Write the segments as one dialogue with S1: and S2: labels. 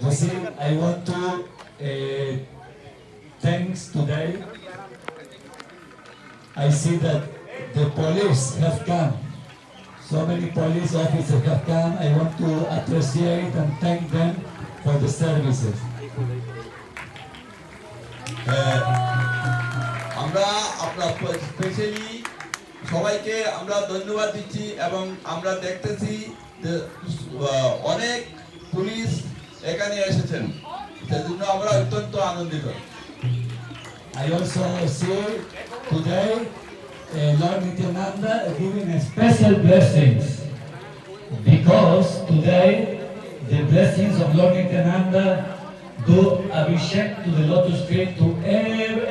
S1: You see, I want to thanks today. I see that the police have come. So many police officers have come. I want to appreciate and thank them for the services.
S2: আমরা আপনার specially সবাইকে আমরা ধন্যবাদ দিচ্ছি এবং আমরা দেখতেছি যে অনেক পুলিশ এখানে এসেছেন, সেজন্য আমরা অত্যন্ত আনন্দিত।
S1: I also see today Lord Nityananda giving a special blessings because today the blessings of Lord Nityananda do abhishek to the lotus feet to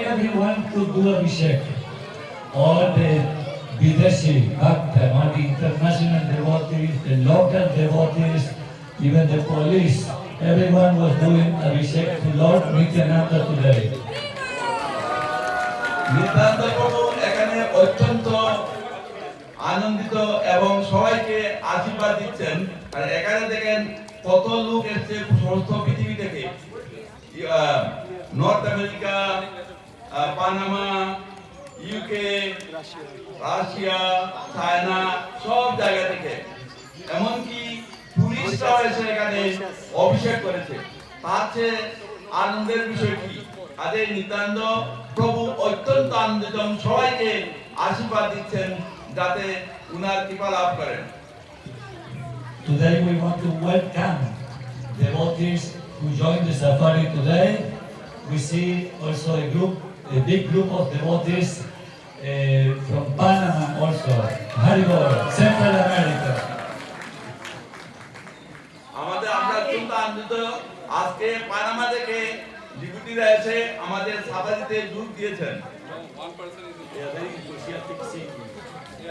S1: everyone could do abhishek. All the Videshi, Katha, all the international devotees, the local devotees, even the police, everyone was doing abhishek to Lord Nityananda today.
S2: Nityananda প্রভু এখানে অত্যন্ত আনন্দিত এবং সবাইকে আশীর্বাদ দিচ্ছেন। আর এখানে দেখেন কত লোক এসেছে সমস্ত পৃথিবী থেকে, north America, Panama, UK, Russia, China, সব জায়গা থেকে, এমনকি পুলিশরাও এসে এখানে অভিষেক করেছে। তার চেয়ে আনন্দের বিষয় কি? আদের নিত্যানন্দ প্রভু অত্যন্ত আনন্দিত, সবাইকে আশীর্বাদ দিচ্ছেন যাতে উনার কৃপা লাভ করেন।
S1: Today we want to welcome devotees who joined the safari today. We see also a big group of devotees from Panama also, Haribol, Central America.
S2: আমরা অত্যন্ত আনন্দিত, আজকে পানামা থেকে ডিপুটিরা এসে আমাদের সাফারিতে যোগ দিয়েছেন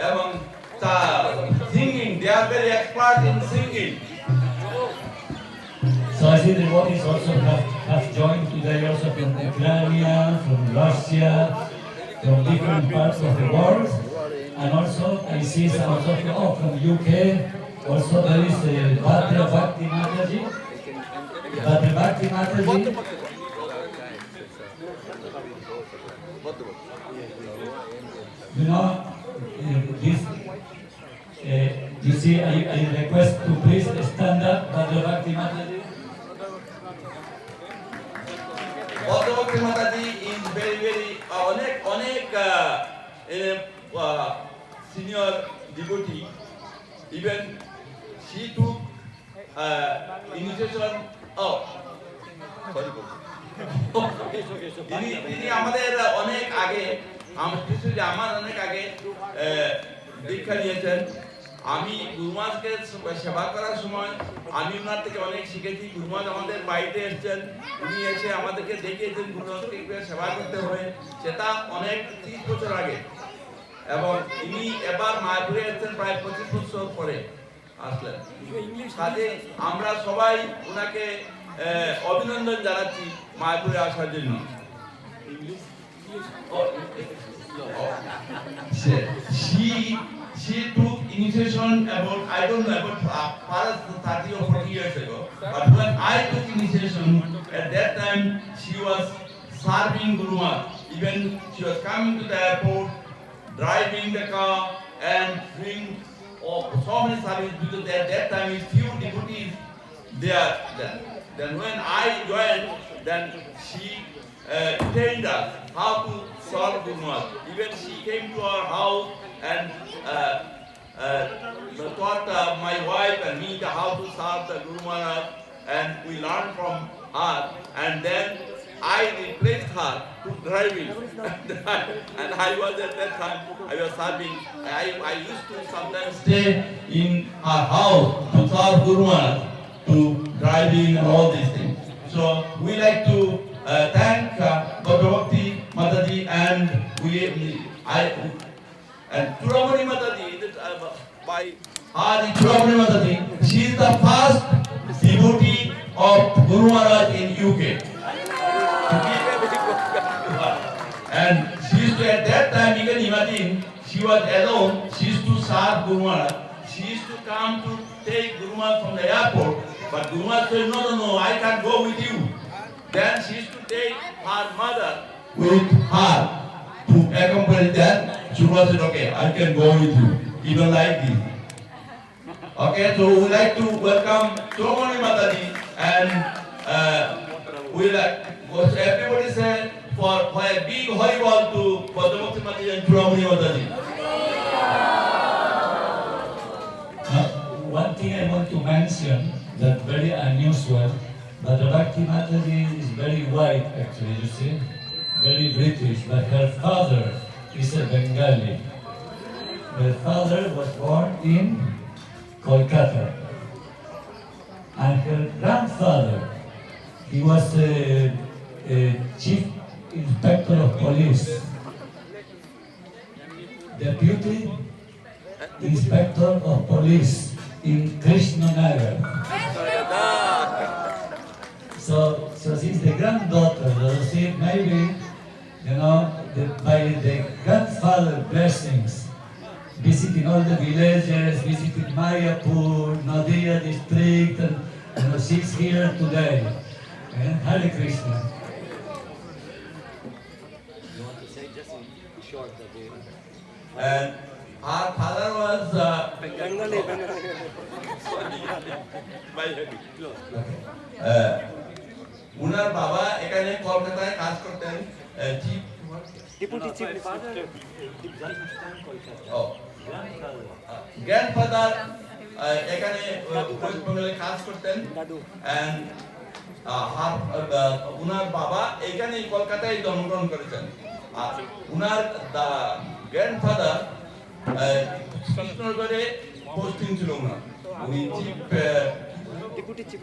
S2: এবং singing, they are very expert in singing.
S1: So I see devotees also have joined today also from Ukraine, from Russia, from different parts of the world. And also I see some also from UK. Also there is Badagacchi Mataji. Badagacchi Mataji. You know, this, you see, I request to please stand up, Badagacchi Mataji.
S2: Badagacchi Mataji is very অনেক senior devotee. Even she took initiation. তিনি আমাদের অনেক আগে, আমার অনেক আগে দীক্ষা নিয়েছেন। আমি গুরুমাজকে সেবা করার সময় আমি ওনার থেকে অনেক শিখেছি। গুরুমাজ আমাদের বাড়িতে এসেছেন, উনি এসে আমাদেরকে দেখিয়েছেন গুরুমাজকে কিভাবে সেবা করতে হয়, সেটা অনেক 30 বছর আগে। এবং ইনি এবার মায়াপুরে এসেছেন প্রায় 25 বছর পরে আসলেন। কাজে আমরা সবাই ওনাকে অভিনন্দন জানাচ্ছি মায়াপুরে আসার জন্য। She took initiation about, I don't know, about past 30 or 40 years ago. But when I took initiation, at that time she was serving Guru Maharaj. Even she was coming to the airport, driving the car and doing so many services, because at that time is few devotees there. Then when I joined, then she trained us how to serve Guru Maharaj. Even she came to our house and taught my wife and me how to serve the Guru Maharaj, and we learned from her. And then I replaced her to driving, and I was at that time I was serving. I used to sometimes stay in her house to serve Guru Maharaj, to driving and all these things. So we like to thank Badagacchi Mataji and Churamani Mataji, by Hari Churamani Mataji. She is the first devotee of Guru Maharaj in UK. And she used to, at that time, you can imagine, she was alone. She used to serve Guru Maharaj. She used to come to take Guru Maharaj from the airport. But Guru Maharaj said, no, no, no, I can't go with you. Then she used to take her mother with her to accompany that. Guru Maharaj said, okay, I can go with you, even like this. Okay, so we like to welcome Chomani Mataji and we like, what everybody said, for a big horrible to Badagacchi Mataji and Chomani Mataji.
S1: One thing I want to mention that very unusual, Badagacchi Mataji is very white actually, you see, very British, but her father is a Bengali. Her father was born in Kolkata, and her grandfather, he was a chief inspector of police, deputy inspector of police in Krishnanagar. So she's the granddaughter. So she maybe, you know, by the grandfather blessings, visiting all the villages, visiting Mayapur, Nadia district, and you know, she's here today. Hare Krishna.
S3: You want to say just in short that
S2: And our father was উনার বাবা এখানে কলকাতায় কাজ করতেন chief
S3: Deputy Chief
S2: grandfather এখানে West বেঙ্গলে কাজ করতেন and উনার বাবা এখানেই কলকাতায় জন্মগ্রহণ করেছেন আর উনার গ্র্যান্ডফাদার কৃষ্ণনগরে পোস্টিং ছিল উনার উনি চিফ
S3: Deputy Chief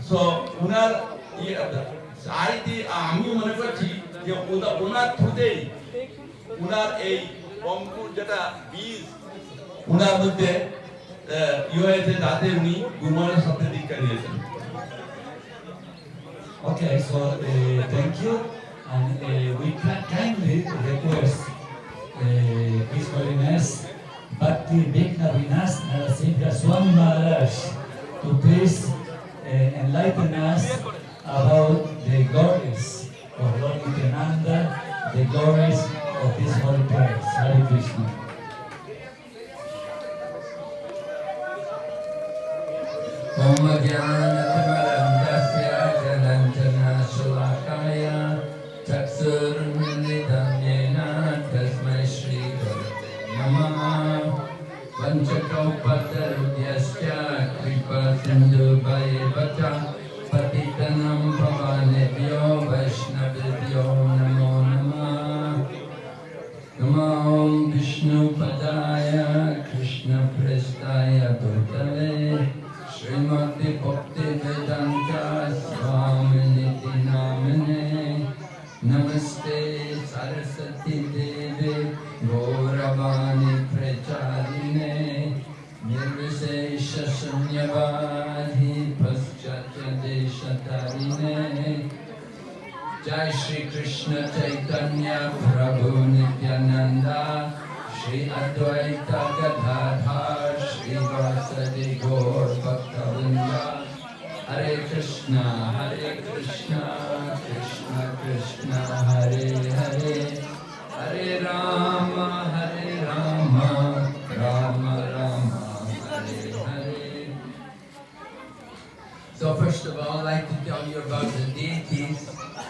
S2: সো উনার আমি মনে করছি যে উনার থ্রুতেই উনার এই বঙ্কুর যেটা বীজ উনার মধ্যে হয়েছে যাতে উনি গুরুমানের সাথে দীক্ষা নিয়েছেন
S1: Okay, so thank you, and we can kindly request His Holiness Bhakti Vigna Vinas Narasimha Swami Maharaj to please enlighten us about the glories of Lord Nityananda, the glories of this holy place. Hare Krishna.
S4: Om Jnanatimaram Dasya Jananjana Shalakaya Chaksurmilitam Yena Tasmai Shri Gurave Namah Panchakaupatarudhyasya Kripa Sindhu Bhayavacha Patitanam Pavanebhyo Vaishnavibhyo Namo Namah Namo Om Vishnu Padaya Krishna Prestaya Bhutale Srimati Bhakti Vedanta Swaminiti Namane Namaste Saraswati Devi Gauravani Pracharine Nirvisesha Sunyavadhi Paschatya Deshatarine Jai Shri Krishna Chaitanya Prabhu Nityananda Shri Advaita Gadadhar Shri Vasadi Gaur Bhaktavinda Hare Krishna Krishna Krishna Hare Hare Hare Rama Rama Rama Hare Hare. So first of all, I'd like to tell you about the deities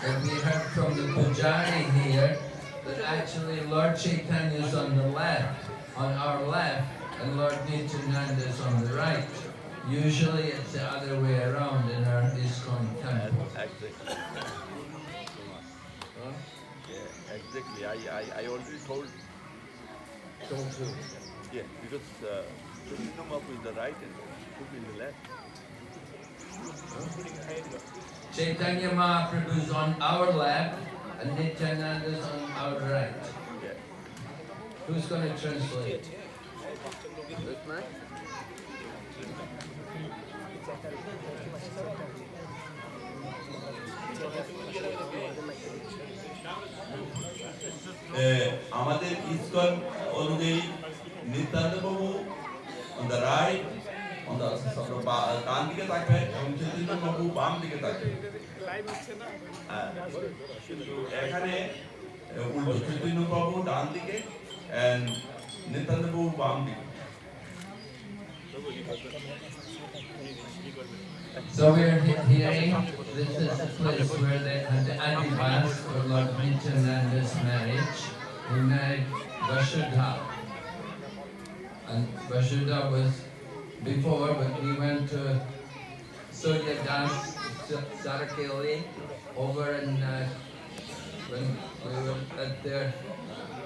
S4: that we heard from the Pujari here, that actually Lord Chaitanya is on the left, on our left, and Lord Nityananda is on the right. Usually it's the other way around in our ISKCON temple.
S2: Exactly. Yeah, exactly. I already told.
S4: Don't do.
S2: Yeah, because Sundam is the right and Sundam is the left.
S4: Chaitanya Mahaprabhu is on our left, and Nityananda is on our right.
S2: Yeah.
S4: Who's going to translate?
S3: This man?
S2: আমাদের ISKCON অনুযায়ী নিত্যানন্দ বাবু on the right, on the ডান দিকে তাকাবেন এবং চৈতন্য প্রভু বাম দিকে তাকাবেন। কিন্তু এখানে উল্টো, চৈতন্য প্রভু ডান দিকে and নিত্যানন্দ প্রভু বাম দিকে।
S4: So we are hearing this is the place where they had the advance for Lord Nityananda's marriage. He married Vasudha. And Vasudha was before, but we went to Surya Das Sarakeli over in when we were at their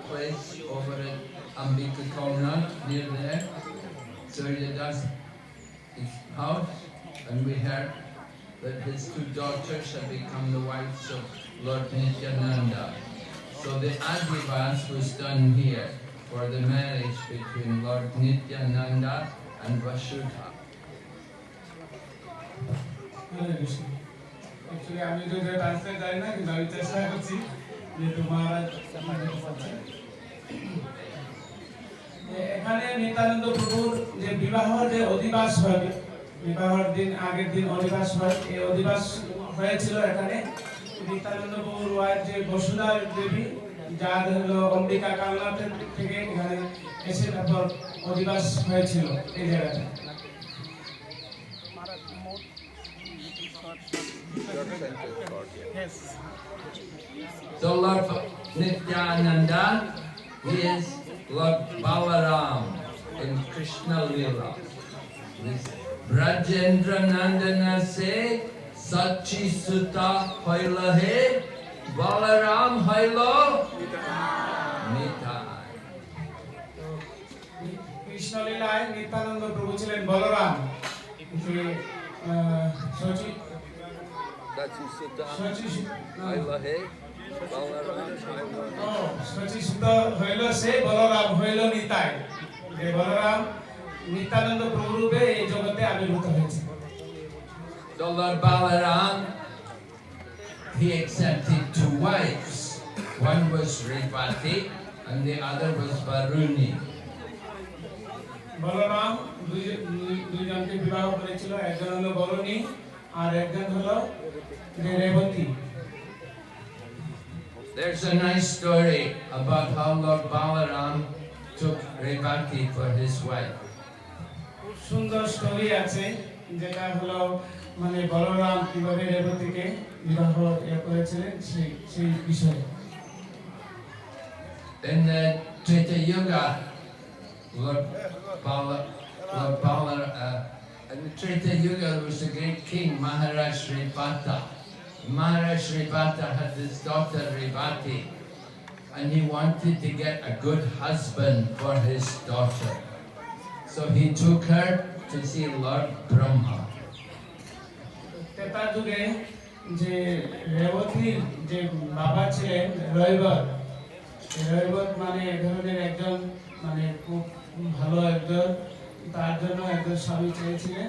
S4: place over at Ambika Komnath near there. Surya Das house, and we heard that his two daughters have become the wives of Lord Nityananda. So the advance was done here for the marriage between Lord Nityananda and Vasudha.
S5: Actually, I am going to translate that now. Because I will test that. ये तुम्हारा এখানে নিত্যানন্দ প্রভুর যে বিবাহের যে অধিবাস হয়, বিবাহের দিন আগের দিন অধিবাস হয়, এই অধিবাস হয়েছিল এখানে নিত্যানন্দ প্রভুর ওয়াইফ যে বসুধা দেবী, যার হলো অম্বিকা কালনাথ থেকে এখানে এসে তারপর অধিবাস হয়েছিল এই জায়গাটা।
S4: So Lord Nityananda, he is Lord Balaram in Krishna Lila. This Brajendra Nandana se Sachi Sutta Hoila he Balaram Hoilo Nitai.
S5: Krishna লীলায় নিত্যানন্দ প্রভু ছিলেন বলরাম, যে Sachi
S3: Sachi Sutta
S5: Sachi
S3: Hoila he Balaram
S5: Sachi সুত হইল সে বলরাম হইল নিতাই, যে বলরাম নিত্যানন্দ প্রভু রূপে এই জগতে আবির্ভূত হয়েছে।
S4: So Lord Balaram, he accepted two wives. One was Revati and the other was Varuni.
S5: Balaram দুইজনকে বিবাহ করেছিল, একজন হলো বরুণী আর একজন হলো Rebati.
S4: There's a nice story about how Lord Balaram took Revati for his wife.
S5: খুব সুন্দর স্টোরি আছে, যেটা হলো মানে বলরাম কিভাবে রেবতীকে বিবাহ করেছিলেন সেই বিষয়ে।
S4: In the Treta Yuga, Lord Balaram, in the Treta Yuga there was a great king, Maharaj Revata. Maharaj Revata had this daughter Revati, and he wanted to get a good husband for his daughter. So he took her to see Lord Brahma.
S5: তেতার যুগে যে রেবতীর যে বাবা ছিলেন রৈবত, রৈবত মানে এক ধরনের একজন মানে খুব ভালো একজন, তার জন্য একজন স্বামী চেয়েছিলেন।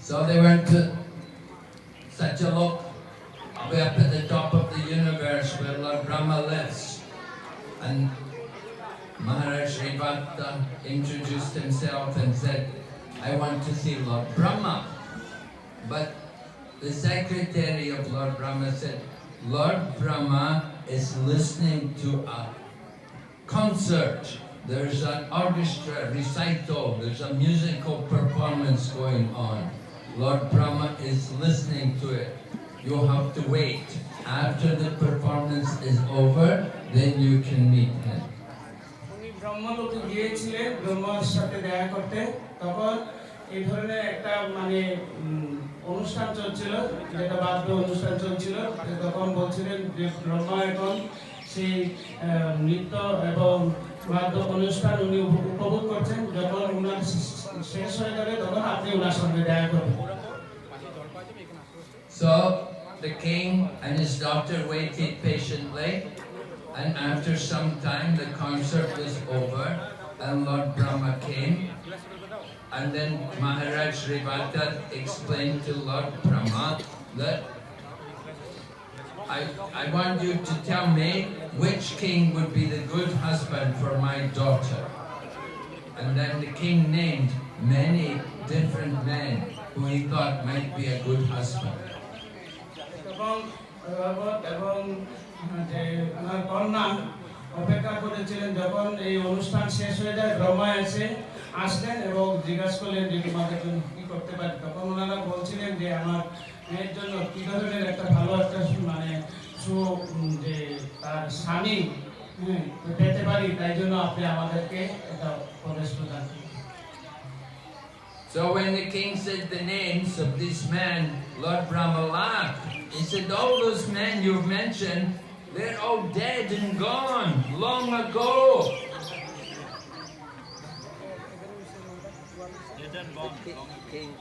S4: So they went to such a look way up at the top of the universe where Lord Brahma lives. And Maharaj Revata introduced himself and said, I want to see Lord Brahma. But the secretary of Lord Brahma said, Lord Brahma is listening to a concert. There's an orchestra recital, there's a musical performance going on. Lord Brahma is listening to it. You'll have to wait. After the performance is over, then you can meet him.
S5: উনি ব্রহ্মলোকে গিয়েছিলেন ব্রহ্মার সাথে দেখা করতে, তখন এই ধরনের একটা মানে অনুষ্ঠান চলছিল, যেটা বাদ্য অনুষ্ঠান চলছিল, তখন বলছিলেন যে ব্রহ্মা এখন সেই নৃত্য এবং বাদ্য অনুষ্ঠান উনি উপভোগ করছেন, যখন উনার শেষ হয়ে যাবে তখন আপনি ওনার সঙ্গে দেখা করবেন।
S4: So the king and his daughter waited patiently, and after some time the concert was over and Lord Brahma came, and then Maharaj Revata explained to Lord Brahma that I want you to tell me which king would be the good husband for my daughter. And then the king named many different men who he thought might be a good husband.
S5: অপেক্ষা করেছিলেন যখন এই অনুষ্ঠান শেষ হয়ে যায় ব্রহ্মা এসে আসলেন এবং জিজ্ঞাসা করলেন যে তোমাদের জন্য কি করতে পারি তখন ওনারা বলছিলেন যে আমার মেয়ের জন্য কি ধরনের একটা ভালো একটা মানে যে তার স্বামী পেতে পারি তাই জন্য আপনি আমাদেরকে একটা উপদেশ প্রদান করুন।
S4: So when the king said the names of these men, Lord Brahma laughed. He said, all those men you've mentioned, they're all dead and gone long ago.
S3: The king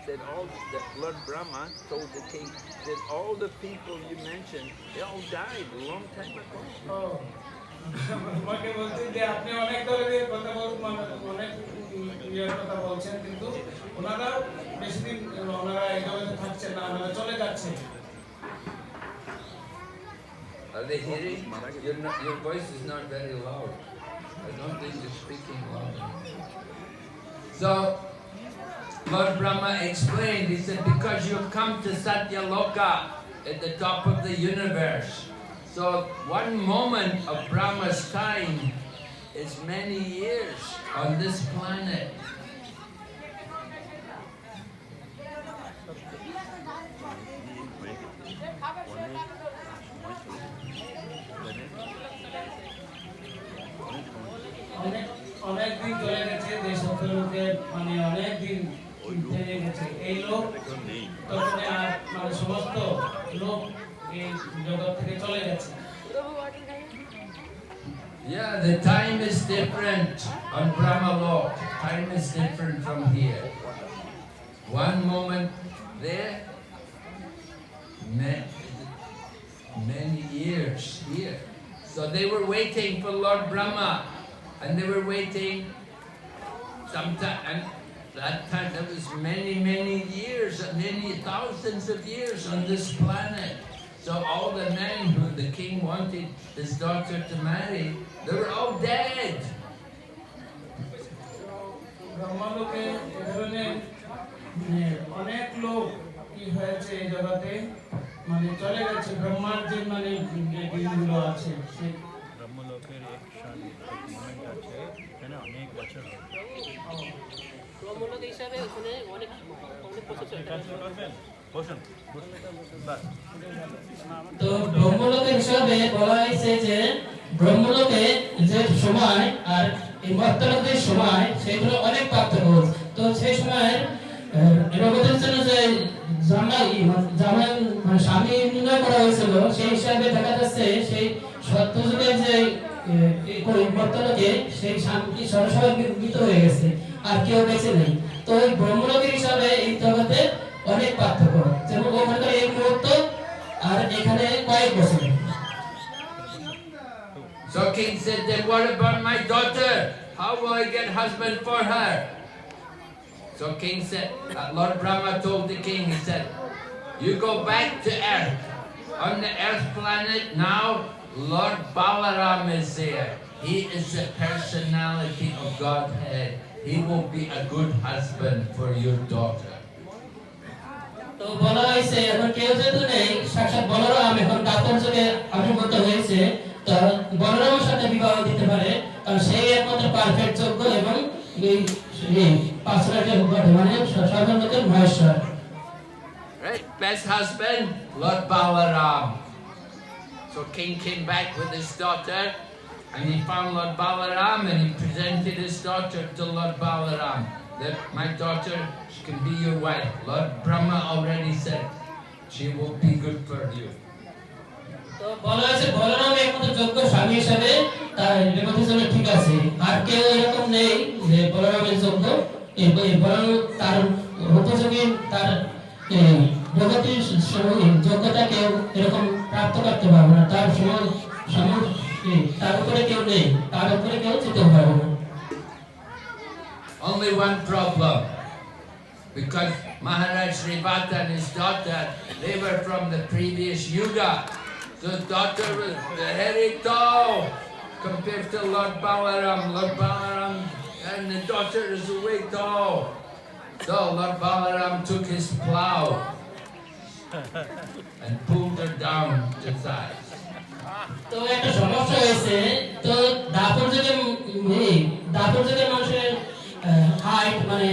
S3: said Lord Brahma told the king that all the people you mentioned, they all died a long time ago.
S5: আমাকে বলছেন যে আপনি অনেক ধরনের কথা অনেক ইয়ের কথা বলছেন কিন্তু ওনারা বেশি দিন ওনারা এই জগতে থাকছেন না ওনারা চলে যাচ্ছে।
S4: Are they hearing? Your voice is not very loud. I don't think you're speaking loud. So, Lord Brahma explained, he said, because you've come to Satyaloka at the top of the universe. So, one moment of Brahma's time is many years on this planet.
S5: অনেক দিন চলে গেছে যে সত্যলোকের মানে অনেক দিন চলে গেছে এই লোক তখন আর মানে সমস্ত লোক এই জগৎ থেকে চলে গেছে।
S4: Yeah, the time is different on Brahmalok. Time is different from here. One moment there, many years here. So they were waiting for Lord Brahma, and they were waiting sometime, and that time there was many years, many thousands of years on this planet. So all the men who the king wanted his daughter to marry, they were all dead.
S5: ব্রহ্মলোকে এ ধরনের অনেক লোক কি হয়েছে এই জগতে মানে চলে গেছে ব্রহ্মার যে মানে দিনগুলো আছে সেই
S6: ব্রহ্মলোকের এক क्षण एक मोमेंट আছে এখানে অনেক বছর
S7: ব্রহ্মলোক হিসাবে ওখানে অনেক বছর চলে
S6: করবেন বসুন বাস
S1: তো ব্রহ্মলোকের হিসাবে বলা হয়েছে যে ব্রহ্মলোকে যে সময় আর এই মর্ত্যলোকের সময় সেগুলো অনেক পার্থক্য। তো সেই সময়ের রঘুদের জন্য যে জামাই মানে স্বামী নির্ণয় করা হয়েছিল সেই হিসাবে দেখা যাচ্ছে সেই সত্যযুগের যে মর্ত্যলোকে সেই স্বামী সরাসরি মৃত হয়ে গেছে আর কেউ বেঁচে নেই। তো এই ব্রহ্মলোকের হিসাবে এই জগতে অনেক পার্থক্য, যেমন ওখানকার এই মুহূর্ত আর এখানে কয়েক বছর।
S4: So king said, then what about my daughter? How will I get husband for her? So king said, Lord Brahma told the king, he said, you go back to earth. On the earth planet now, Lord Balaram is there. He is the personality of Godhead. He will be a good husband for your daughter.
S1: তো বলা হয়েছে এখন কেউ যেহেতু নেই, সাক্ষাৎ বলরাম এখন দাপর যুগে আবির্ভূত হয়েছে, তো বলরামের সাথে বিবাহ দিতে পারে কারণ সেই একমাত্র পারফেক্ট যোগ্য এবং এই পাঁচরাটের মানে সর্বলোকের Maheshwar.
S4: Right, best husband, Lord Balaram. So king came back with his daughter, and he found Lord Balaram, and he presented his daughter to Lord Balaram. That my daughter can be your wife. Lord Brahma already said she will be good for you.
S1: তো বলা হয়েছে বলরাম একমাত্র যোগ্য স্বামী হিসেবে তার রেবতীর জন্য ঠিক আছে, আর কেউ এরকম নেই যে বলরামের যোগ্য। এই বলরাম তার উপযোগী তার রেবতীর যোগ্যতা কেউ এরকম প্রাপ্ত করতে পারবে না, তার তার উপরে কেউ নেই, তার উপরে কেউ যেতে পারবে না।
S4: Only one problem, because Maharaj Srivata and his daughter, they were from the previous yuga. The daughter was very tall compared to Lord Balaram. Lord Balaram and the daughter is awake too. So Lord Balaram took his plow and pulled her down to size.
S5: তো একটা সমস্যা হয়েছে তো দাপর যুগের মানুষের height মানে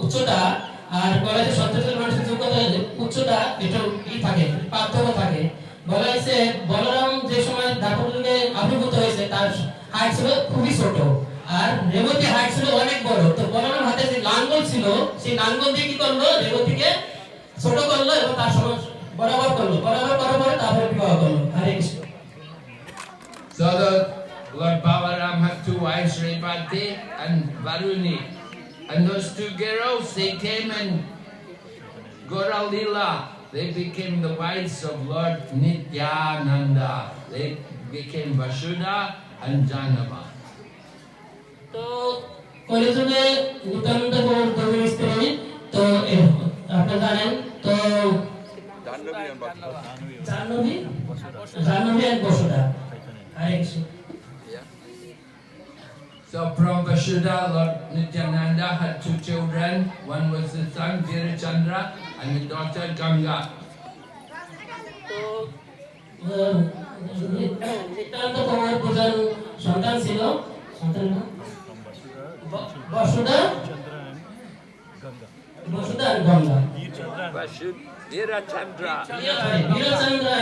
S5: উচ্চতা আর বলা হয়েছে সত্তর যুগের মানুষের যোগ্যতা উচ্চতা একটু থাকে পার্থক্য থাকে বলা হয়েছে বলরাম যে সময় দাপর যুগে আবির্ভূত হয়েছে তার হাইট ছিল খুবই ছোট আর রেবতী হাইট ছিল অনেক বড় তো বলরাম হাতে যে লাঙ্গল ছিল সেই লাঙ্গল দিয়ে কি করলো রেবতীকে ছোট করলো এবং তার সমান বরাবর করার পরে তারপরে বিবাহ করলো হরে Krishna
S4: So the Lord Balaram had two wives, Revati and Varuni. And those two girls, they came in Gora Lila. They became the wives of Lord Nityananda. They became Vasudha and Janava.
S5: তো কলিযুগে নিত্যানন্দ গৌর স্ত্রী তো আপনারা জানেন তো জাহ্নবী আর Basudha
S4: Yeah. So from Vasudha, Lord Nityananda had two children. One was the son Virachandra and the daughter Ganga.
S5: তো নিত্যানন্দ গৌর দুজন সন্তান ছিল সন্তান না বসুধা আর Ganga
S3: Virachandra.
S5: Virachandra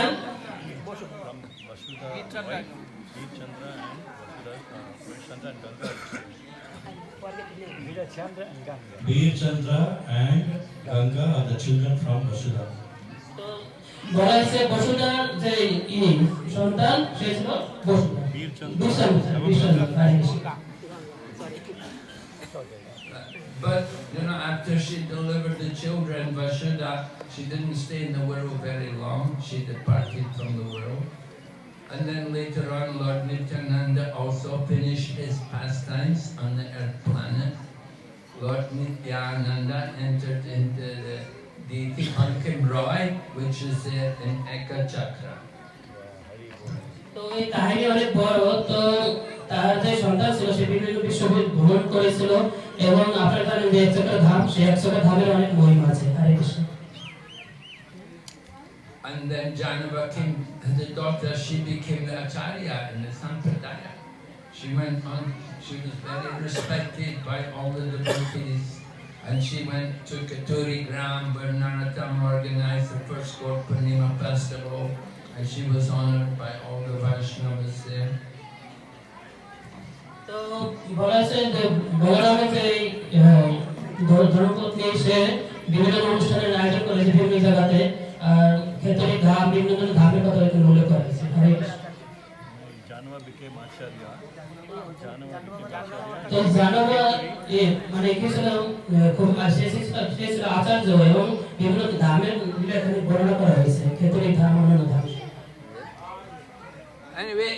S1: Veerchandra and Ganga are the children from Vasudha.
S5: বলা হয়েছে বসুধার যে সন্তান সে ছিল Basudha
S4: But you know, after she delivered the children, Vasudha, she didn't stay in the world very long. She departed from the world. And then later on, Lord Nityananda also finished his pastimes on the earth planet. Lord Nityananda entered into the deity Ankim Roy, which is there in Eka Chakra.
S5: তো এই কাহিনী অনেক বড় তো তার যে সন্তান ছিল সে বিভিন্ন বিশ্ববিদ্যালয় ভ্রমণ করেছিল এবং আপনারা জানেন যে একশোটা ধাম সেই একশোটা ধামের অনেক মহিমা আছে হরে Krishna
S4: And then Janava came, the daughter, she became the Acharya in the Sampradaya. She went on, she was very respected by all the devotees. And she went to Katuri Gram where Narottam organized the first Gaur Purnima festival. And she was honored by all the Vaishnavas there.
S5: তো বলা আছে যে বলরামের যে ধর্মপত্নী সে বিভিন্ন অনুষ্ঠানের আয়োজন করেছে বিভিন্ন জায়গাতে আর ক্ষেত্রে ধাম বিভিন্ন ধামের কথা এখানে উল্লেখ করা হয়েছে হরে কৃষ্ণ
S6: Janava became Acharya.
S5: তো জানাবা মানে কি ছিল খুব সে ছিল আচার্য এবং বিভিন্ন ধামের এখানে বর্ণনা করা হয়েছে ক্ষেত্রে ধাম অন্যান্য ধাম
S4: Anyway,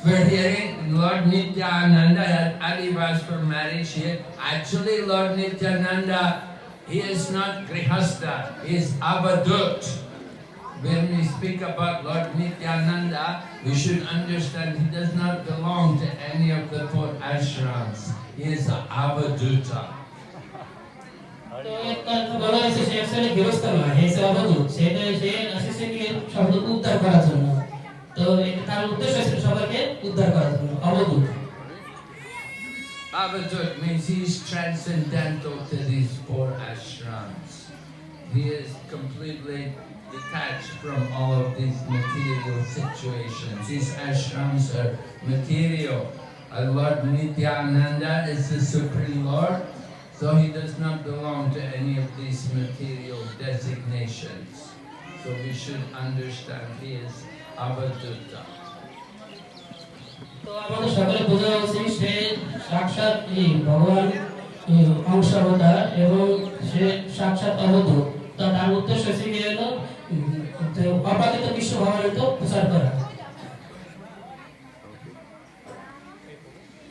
S4: we're hearing Lord Nityananda had Adivas for marriage here. Actually, Lord Nityananda, he is not Grihastha, he is Avadut. When we speak about Lord Nityananda, we should understand he does not belong to any of the four ashrams. He is an Avaduta.
S5: তো একটা বলা হয়েছে সে আসলে গৃহস্থ নয় সে অবধূত সেটা সে আসছে কি শব্দ উদ্ধার করার জন্য তো তার উদ্দেশ্য ছিল সবাইকে উদ্ধার করার জন্য অবধূত
S4: Avadut means he is transcendental to these four ashrams. He is completely detached from all of these material situations. These ashrams are material. And Lord Nityananda is the Supreme Lord, so he does not belong to any of these material designations. So we should understand he is Avaduta.
S5: তো আমাদের সকলে বোঝা উচিত সে সাক্ষাৎ ভগবান অংশাবতার এবং সে সাক্ষাৎ অবধূত তো তার উদ্দেশ্য ছিল অপ্রাকৃত বিশ্ব ভগবানের তো প্রচার করা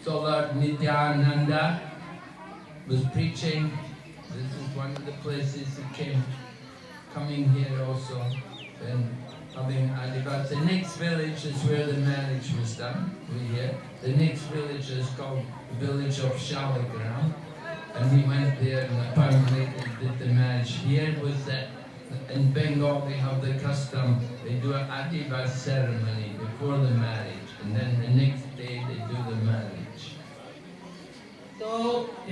S4: So Lord Nityananda was preaching. This is one of the places he came, coming here also, and having Adivas. The next village is where the marriage was done. We hear the next village is called village of Shaligram, and we went there and apparently did the marriage. Here was that in Bengal they have the custom, they do an Adivas ceremony before the marriage, and then the next day they do the marriage.
S8: তো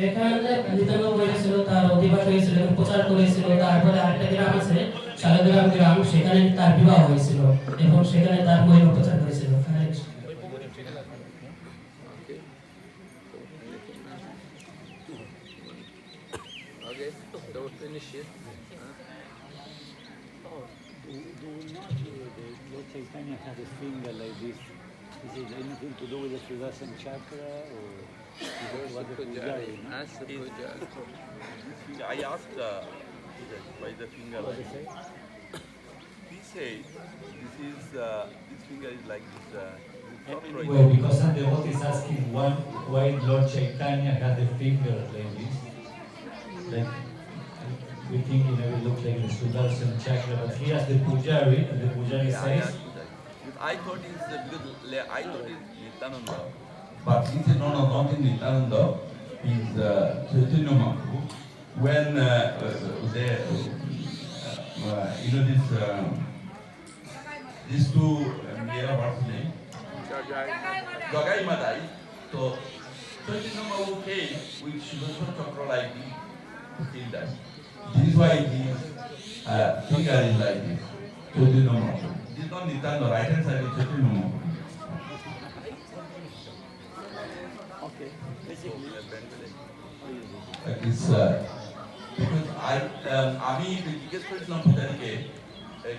S8: এখানে নিতানো হয়েছিল তার অধিবাস হয়েছিল এবং প্রচার করেছিল তারপরে আরেকটা গ্রাম আছে শালগ্রাম গ্রাম সেখানে তার বিবাহ হয়েছিল এবং সেখানে তার মহিমা প্রচার করেছিল
S3: Okay, so finish it.
S9: Do not Lord Chaitanya has a finger like this? Is it anything to do with the Sudarshan chakra or what the Pujari?
S3: Ask the Pujari.
S2: I asked by the finger.
S9: What they say?
S2: He said this finger is like this.
S1: Well, because some devotees asking why Lord Chaitanya had the finger like this. Like, we think it looks like the Sudarshan chakra, but he has the Pujari, and the Pujari says.
S2: I thought it's Nityananda. But he said, no, not in Nityananda. He's Chaitanya Mahaprabhu. When these two, what's his name? Gagai Madai. So Chaitanya Mahaprabhu came with Sudarshan chakra like this. That. This is why his finger is like this. Chaitanya Mahaprabhu. This is not Nityananda, right hand side is Chaitanya Mahaprabhu.
S9: Okay, basically.
S2: It's because আমি জিজ্ঞেস করেছিলাম পূজারীকে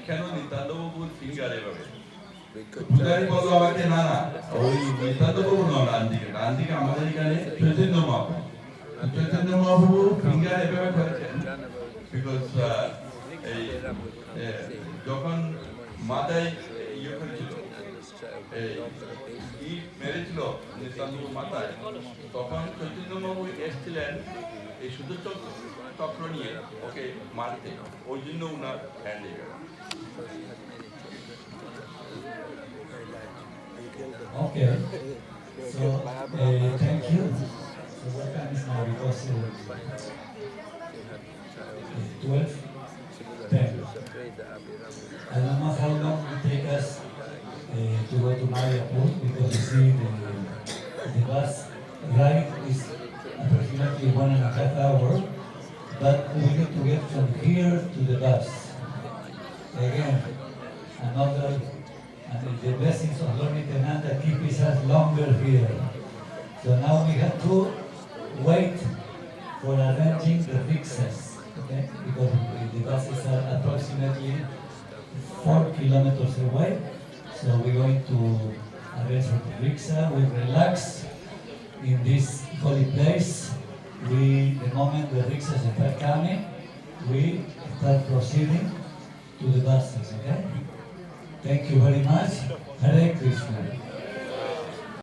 S2: কেন নিত্যান্ত বাবুর finger এভাবে পূজারী বললো আমাকে না ওই নিত্যান্ত বাবু নয় ডান দিকে আমাদের এখানে চৈতন্য মহাপ্রভু ফিঙ্গার এভাবে করেছেন বিকজ যখন মাথায় ইয়ে করেছিল মেরেছিল নিত্যান্ত মাথায় তখন চৈতন্য বাবু এসেছিলেন এই সুদর্শন চক্র নিয়ে ওকে মারতে ওই জন্য উনার হ্যান্ড লেগে গেল
S1: Okay, so thank you. So what time is now? Because 12, 10. I don't know how long it take us to go to Mayapur because you see the bus ride is approximately 1.5 hours, but we need to get from here to the bus. Again, another. And the blessings of Lord Nityananda keep us longer here. So now we have to wait for arranging the rickshaws, okay? Because the buses are approximately 4 kilometers away. So we're going to arrange for the rickshaw. We relax in this holy place. The moment the rickshaws start coming, we start proceeding to the buses, okay? Thank you very much. Hare Krishna.